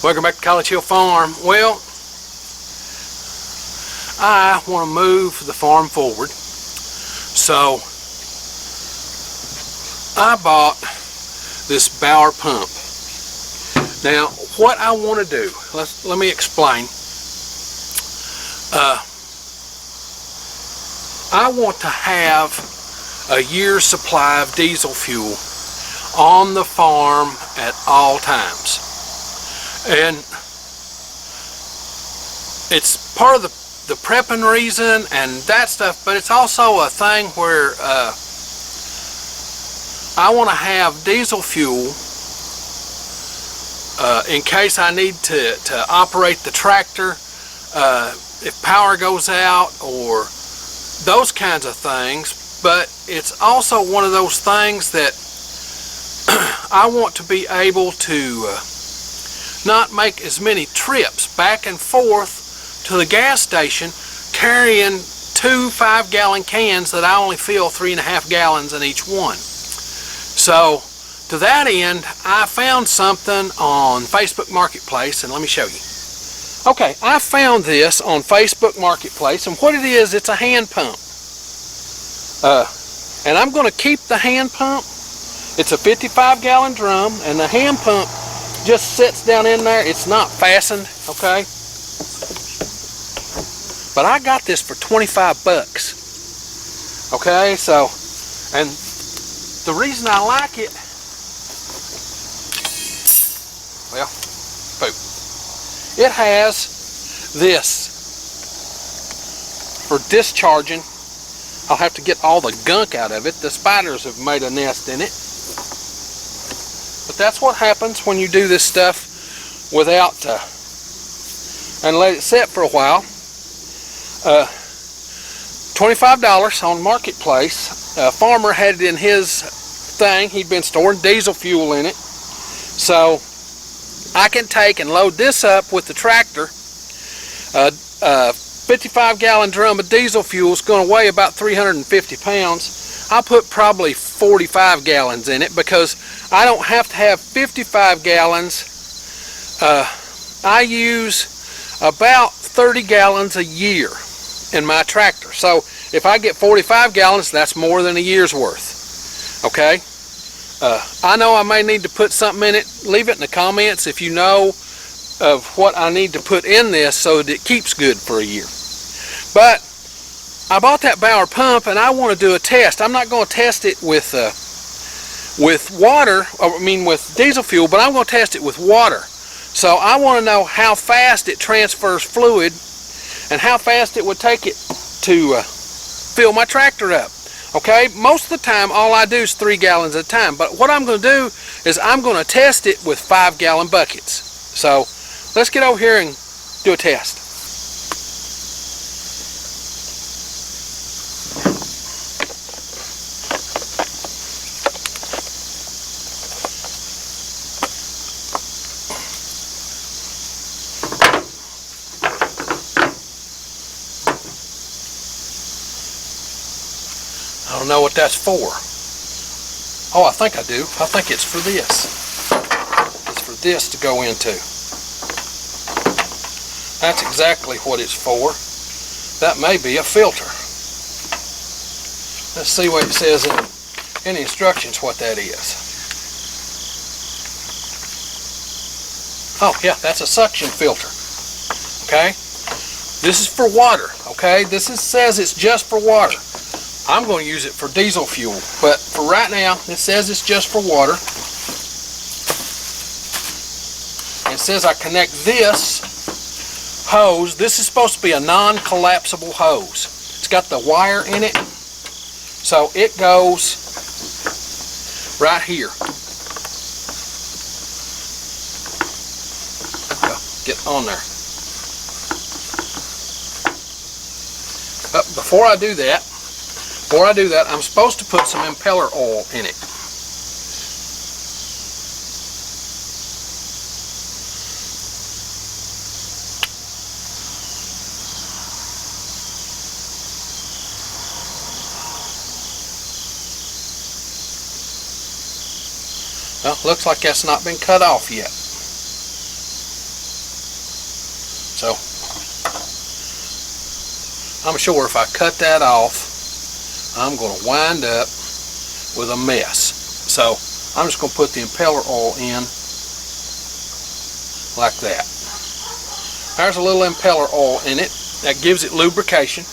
Welcome back to College Hill Farm. Well, I want to move the farm forward, so I bought this BAUER pump. Now, what I want to do, let me explain. I want to have a year's supply of diesel fuel on the farm at all times. And it's part of the prepping reason and that stuff, but it's also a thing where I want to have diesel fuel in case I need to operate the tractor if power goes out or those kinds of things. But it's also one of those things that I want to be able to not make as many trips back and forth to the gas station carrying 2 5-gallon cans that I only fill 3.5 gallons in each one. So to that end, I found something on Facebook Marketplace, and let me show you. Okay, I found this on Facebook Marketplace, and what it is, it's a hand pump. And I'm going to keep the hand pump. It's a 55-gallon drum, and the hand pump just sits down in there. It's not fastened, okay? But I got this for 25 bucks. Okay, so, and the reason I like it, well, poop. It has this for discharging. I'll have to get all the gunk out of it. The spiders have made a nest in it. But that's what happens when you do this stuff without, and let it sit for a while. $25 on Marketplace. A farmer had it in his thing. He'd been storing diesel fuel in it. So I can take and load this up with the tractor. 55-gallon drum of diesel fuel is going to weigh about 350 pounds. I'll put probably 45 gallons in it because I don't have to have 55 gallons. I use about 30 gallons a year in my tractor. So if I get 45 gallons, that's more than a year's worth. Okay? I know I may need to put something in it. Leave it in the comments if you know of what I need to put in this so that it keeps good for a year. But I bought that BAUER pump and I want to do a test. I'm not going to test it with water, with diesel fuel, but I'm going to test it with water. So I want to know how fast it transfers fluid and how fast it would take it to fill my tractor up. Okay, most of the time all I do is 3 gallons at a time, but what I'm going to do is I'm going to test it with 5-gallon buckets. So let's get over here and do a test. I don't know what that's for. Oh, I think I do. I think it's for this. It's for this to go into. That's exactly what it's for. That may be a filter. Let's see what it says in the instructions what that is. Oh, yeah, that's a suction filter. Okay? This is for water. Okay? This says it's just for water. I'm going to use it for diesel fuel, but for right now, it says it's just for water. It says I connect this hose. This is supposed to be a non-collapsible hose. It's got the wire in it, so it goes right here. Get on there. Before I do that, I'm supposed to put some impeller oil in it. Well, looks like that's not been cut off yet. So I'm sure if I cut that off, I'm going to wind up with a mess. So I'm just going to put the impeller oil in like that. There's a little impeller oil in it that gives it lubrication.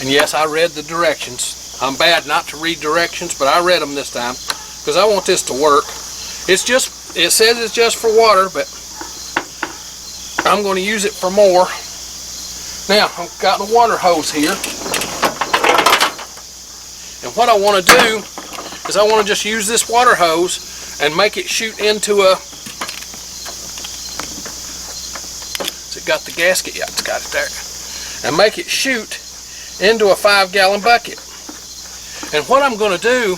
And yes, I read the directions. I'm bad not to read directions, but I read them this time because I want this to work. It says it's just for water, but I'm going to use it for more. Now, I've got a water hose here. And what I want to do is I want to just use this water hose and make it shoot into a... Has it got the gasket? Yeah, it's got it there. And make it shoot into a 5-gallon bucket. And what I'm going to do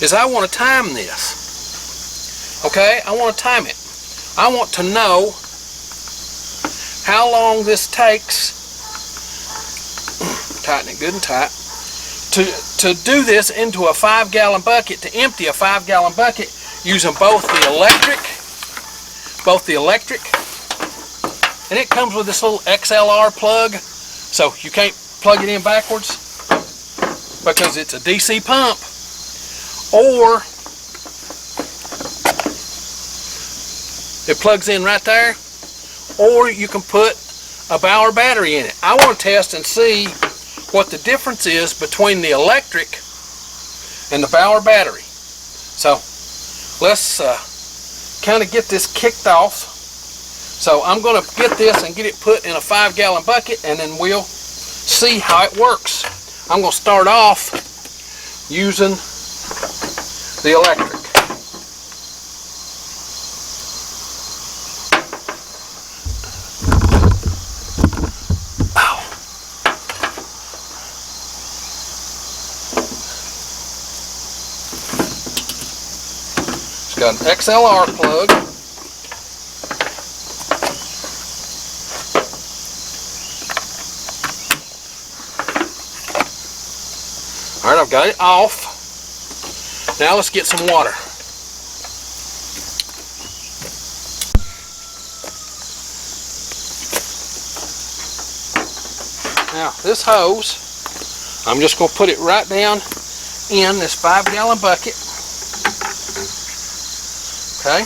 is I want to time this. Okay, I want to time it. I want to know how long this takes, tighten it good and tight, to do this into a 5-gallon bucket, to empty a 5-gallon bucket using both the electric, and it comes with this little XLR plug, so you can't plug it in backwards because it's a DC pump, or it plugs in right there, or you can put a BAUER battery in it. I want to test and see what the difference is between the electric and the BAUER battery. So let's kind of get this kicked off. So I'm going to get this and get it put in a 5-gallon bucket, and then we'll see how it works. I'm going to start off using the electric. It's got an XLR plug. Alright, I've got it off. Now let's get some water. Now this hose, I'm just going to put it right down in this 5-gallon bucket. Okay.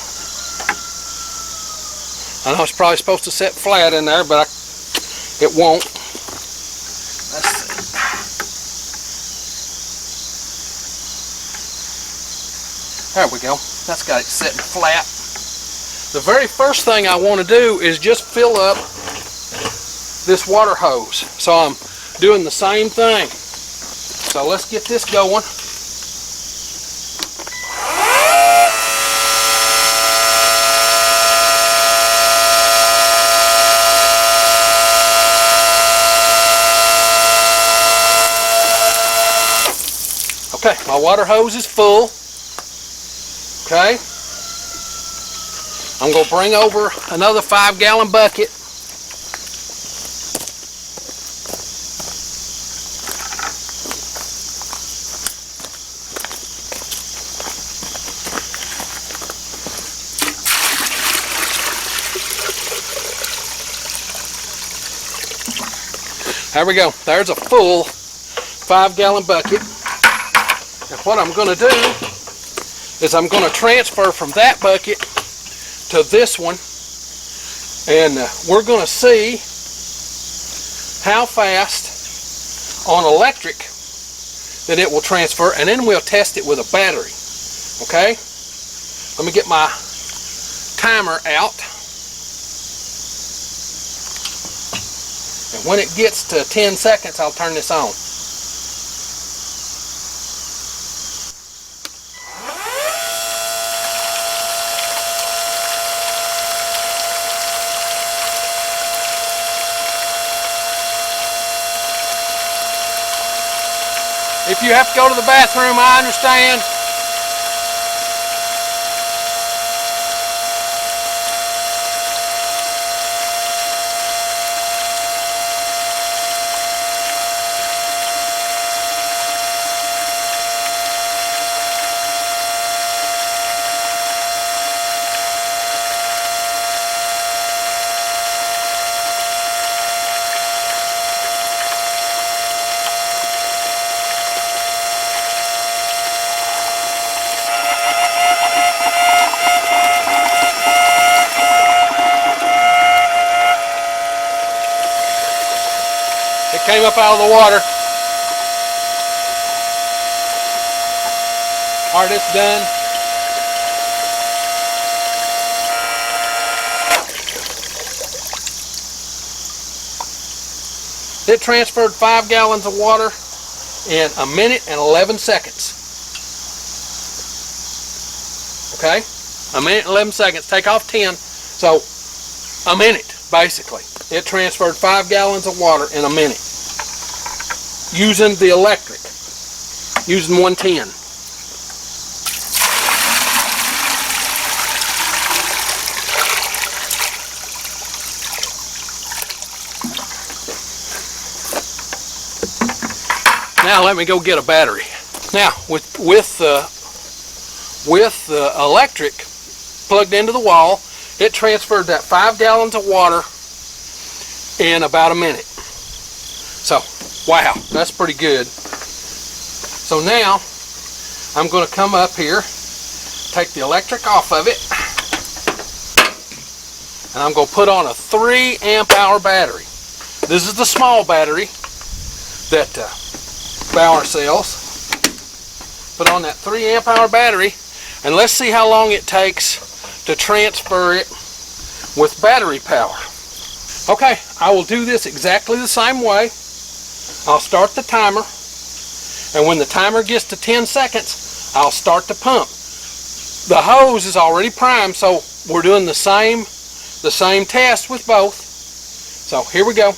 I know it's probably supposed to set flat in there, but it won't. Let's see. There we go. That's got it setting flat. The very first thing I want to do is just fill up this water hose. So I'm doing the same thing. So let's get this going. Okay, my water hose is full. Okay, I'm going to bring over another 5-gallon bucket. There we go. There's a full 5-gallon bucket. And what I'm going to do is I'm going to transfer from that bucket to this one, and we're going to see how fast on electric that it will transfer, and then we'll test it with a battery. Okay, let me get my timer out, and when it gets to 10 seconds I'll turn this on. If you have to go to the bathroom, I understand. came up out of the water. All right, it's done. It transferred 5 gallons of water in 1 minute and 11 seconds. Okay? 1 minute and 11 seconds. Take off 10. So, a minute, basically. It transferred 5 gallons of water in a minute. Using the electric. Using 110. Now let me go get a battery. Now with the electric plugged into the wall, it transferred that 5 gallons of water in about a minute. So, wow, that's pretty good. So now I'm going to come up here, take the electric off of it, and I'm going to put on a 3 amp hour battery. This is the small battery that BAUER sells. Put on that 3 amp hour battery, and let's see how long it takes to transfer it with battery power. Okay, I will do this exactly the same way. I'll start the timer, and when the timer gets to 10 seconds, I'll start the pump. The hose is already primed, so we're doing the same test with both. So here we go.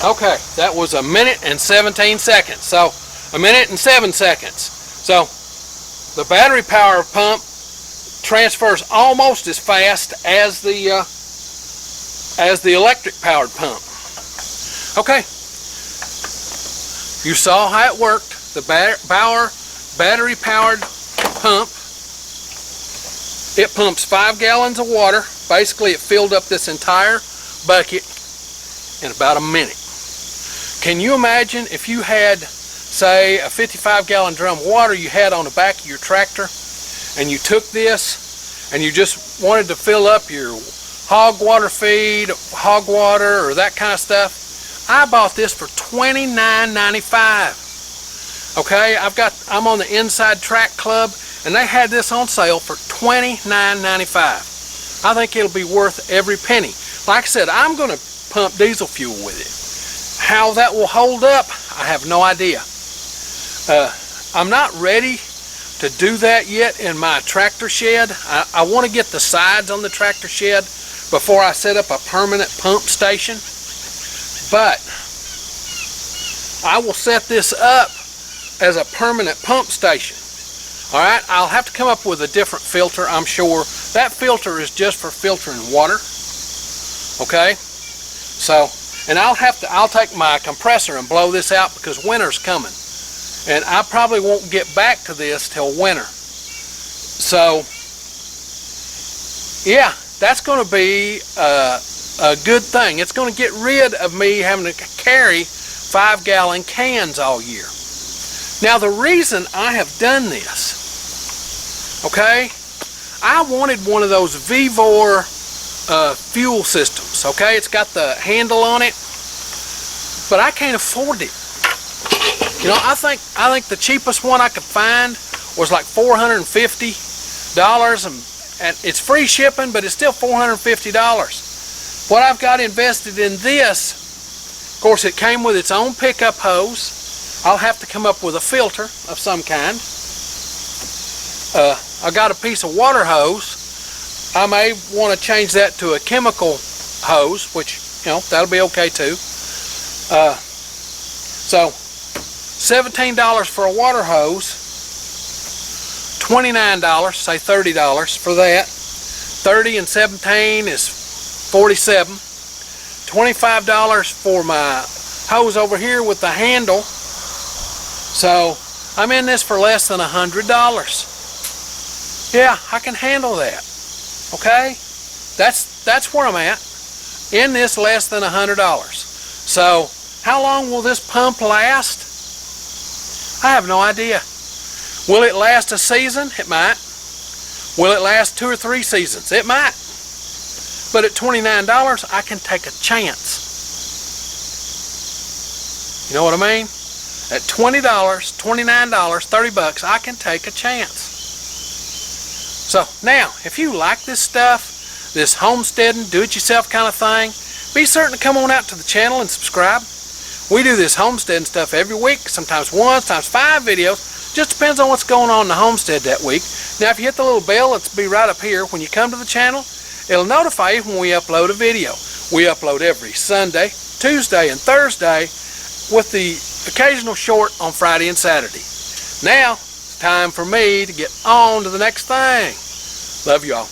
Okay, that was 1 minute and 17 seconds. So 1 minute and 7 seconds. So the battery power pump transfers almost as fast as the electric powered pump. Okay, you saw how it worked. The BAUER battery powered pump. It pumps 5 gallons of water. Basically, it filled up this entire bucket in about a minute. Can you imagine if you had, say, a 55-gallon drum of water you had on the back of your tractor, and you took this and you just wanted to fill up your hog water feed, hog water, or that kind of stuff? I bought this for $29.95. Okay, I'm on the Inside Track Club, and they had this on sale for $29.95. I think it'll be worth every penny. Like I said, I'm going to pump diesel fuel with it. How that will hold up, I have no idea. I'm not ready to do that yet in my tractor shed. I want to get the sides on the tractor shed before I set up a permanent pump station. But I will set this up as a permanent pump station. Alright, I'll have to come up with a different filter, I'm sure. That filter is just for filtering water. Okay? So, and I'll take my compressor and blow this out because winter's coming. And I probably won't get back to this till winter. So, yeah, that's going to be a good thing. It's going to get rid of me having to carry 5-gallon cans all year. Now the reason I have done this, okay, I wanted one of those BAUER fuel systems, okay? It's got the handle on it, but I can't afford it. You know, I think the cheapest one I could find was like $450, and it's free shipping, but it's still $450. What I've got invested in this, of course, it came with its own pickup hose. I'll have to come up with a filter of some kind. I got a piece of water hose. I may want to change that to a chemical hose, which, you know, that'll be okay too. So $17 for a water hose, $29, say $30 for that. 30 and 17 is 47. $25 for my hose over here with the handle. So I'm in this for less than $100. Yeah, I can handle that. Okay, that's where I'm at, in this less than $100. So how long will this pump last? I have no idea. Will it last a season? It might. Will it last 2 or 3 seasons? It might. But at $29, I can take a chance. You know what I mean? At $20, $29, 30 bucks, I can take a chance. So now, if you like this stuff, this homesteading, do-it-yourself kind of thing, be certain to come on out to the channel and subscribe. We do this homesteading stuff every week, sometimes 1, sometimes 5 videos. Just depends on what's going on in the homestead that week. Now, if you hit the little bell, it'll be right up here. When you come to the channel, it'll notify you when we upload a video. We upload every Sunday, Tuesday, and Thursday, with the occasional short on Friday and Saturday. Now, it's time for me to get on to the next thing. Love you all.